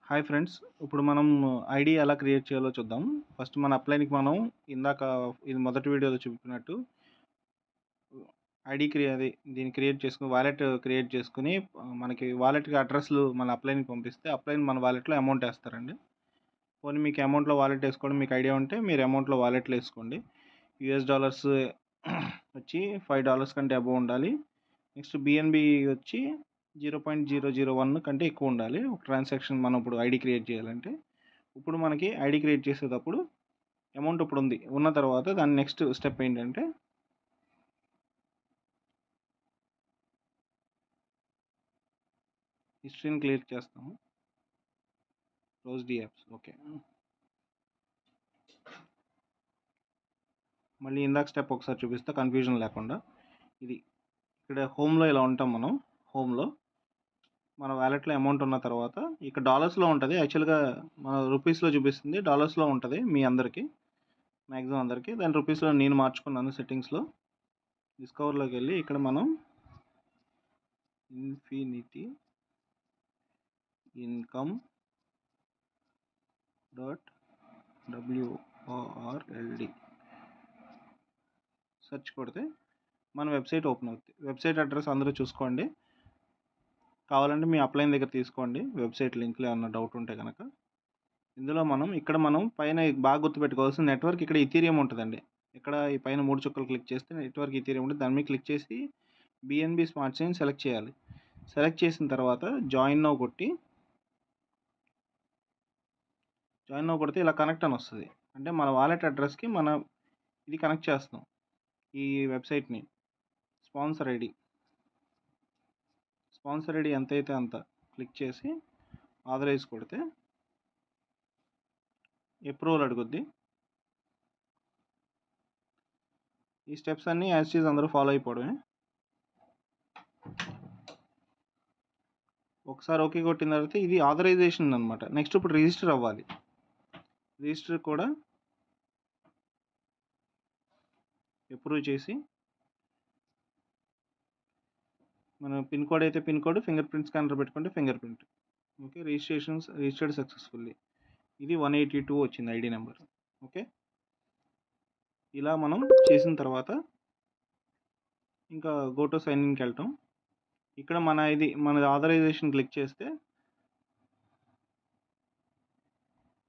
Hi friends, ఇప్పుడు మనం ID ఎలా క్రియేట్ చేయాలో చూద్దాం. ఫస్ట్ మన అప్లైన్‌కి మనం ఇందాక ఇది మొదటి వీడియోలో చూపినట్టు ఐడీ దీన్ని క్రియేట్ చేసుకొని వాలెట్ క్రియేట్ చేసుకొని మనకి వాలెట్‌కి అడ్రస్‌లు మన అప్లైన్‌కి పంపిస్తే అప్లైన్ మన వాలెట్‌లో అమౌంట్ ఏస్తారండి. పోనీ మీకు అమౌంట్‌లో వాలెట్ ఏసుకోవడం మీకు ఐడియా ఉంటే మీరు అమౌంట్‌లో వాలెట్‌లో ఏసుకోండి. యూఎస్ డాలర్స్ వచ్చి $5 కంటే అబోవ్ ఉండాలి. నెక్స్ట్ బిఎన్బి వచ్చి 0.001 కంటే ఎక్కువ ఉండాలి ఒక ట్రాన్సాక్షన్ మనం ఇప్పుడు ఐడి క్రియేట్ చేయాలంటే. ఇప్పుడు మనకి ఐడి క్రియేట్ చేసేటప్పుడు అమౌంట్ ఇప్పుడు ఉన్న తర్వాత దాని నెక్స్ట్ స్టెప్ ఏంటంటే హిస్టరీని క్లియర్ చేస్తాము. Close the apps. ఓకే, మళ్ళీ ఇందాక స్టెప్ ఒకసారి చూపిస్తా కన్ఫ్యూజన్ లేకుండా. ఇది ఇక్కడ హోమ్లో ఇలా ఉంటాం. మనం హోమ్లో మన వ్యాలెట్లో అమౌంట్ ఉన్న తర్వాత ఇక్కడ డాలర్స్లో ఉంటుంది. యాక్చువల్గా మన రూపీస్లో చూపిస్తుంది, డాలర్స్లో ఉంటుంది మీ అందరికీ, మ్యాక్సిమం అందరికీ. దాని రూపీస్లో నేను మార్చుకున్నాను సెట్టింగ్స్లో. డిస్కవర్లోకి వెళ్ళి ఇక్కడ మనం ఇన్ఫినిటీ ఇన్కమ్ .world సెర్చ్ కొడితే మన వెబ్సైట్ ఓపెన్ అవుతుంది. వెబ్సైట్ అడ్రస్ అందరూ చూసుకోండి, కావాలంటే మీ అప్లైన్ దగ్గర తీసుకోండి వెబ్సైట్ లింక్లో ఏమన్నా డౌట్ ఉంటే కనుక. ఇందులో మనం పైన బాగా గుర్తుపెట్టుకోవాల్సిన నెట్వర్క్ ఇక్కడ ఇథీరియం ఉంటుందండి. ఇక్కడ ఈ పైన 3 చుక్కలు క్లిక్ చేస్తే నెట్వర్క్ ఇథీరియం ఉంటుంది. దాని మీద క్లిక్ చేసి బిఎన్బి స్మార్ట్ చైన్ సెలెక్ట్ చేయాలి. సెలెక్ట్ చేసిన తర్వాత జాయిన్ నౌ కొట్టి ఇలా కనెక్ట్ అని వస్తుంది. అంటే మన వాలెట్ అడ్రస్కి ఇది కనెక్ట్ చేస్తాం ఈ వెబ్సైట్ని. స్పాన్సర్ ఐడి ఎంత అయితే అంత క్లిక్ చేసి ఆథరైజ్ కొడితే అప్రూవల్ అడుగుద్ది. ఈ స్టెప్స్ అన్నీ యాజ్ ఇట్ ఈజ్ అందరూ ఫాలో అయిపోవడమే. ఒకసారి ఓకే కొట్టిన తర్వాత ఇది ఆథరైజేషన్ అనమాట. నెక్స్ట్ ఇప్పుడు రిజిస్టర్ అవ్వాలి. రిజిస్టర్ కూడా అప్రూవ్ చేసి మన పిన్ కోడ్ అయితే pin code, finger print scanner పెట్టుకుంటే finger print. Okay, registered successfully. ఇది 182 వచ్చింది ఐడి నెంబర్. ఓకే, ఇలా మనం చేసిన తర్వాత ఇంకా గో టు సైన్ ఇన్కి వెళ్తాం. ఇక్కడ మన ఆథరైజేషన్ క్లిక్ చేస్తే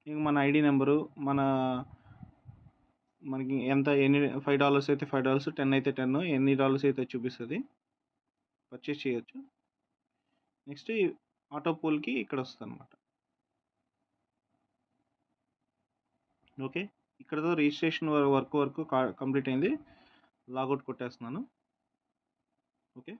ఇంక మన ఐడి నెంబరు, మనకి ఎన్ని $5 అయితే $5, 10 అయితే 10, ఎన్ని డాలర్స్ అయితే చూపిస్తుంది. పర్చేస్ చేయొచ్చు. నెక్స్ట్ ఆటో పూల్కి ఇక్కడ వస్తుంది అనమాట. ఓకే, ఇక్కడతో రిజిస్ట్రేషన్ వరకు కంప్లీట్ అయింది. లాగౌట్ కొట్టేస్తున్నాను. ఓకే.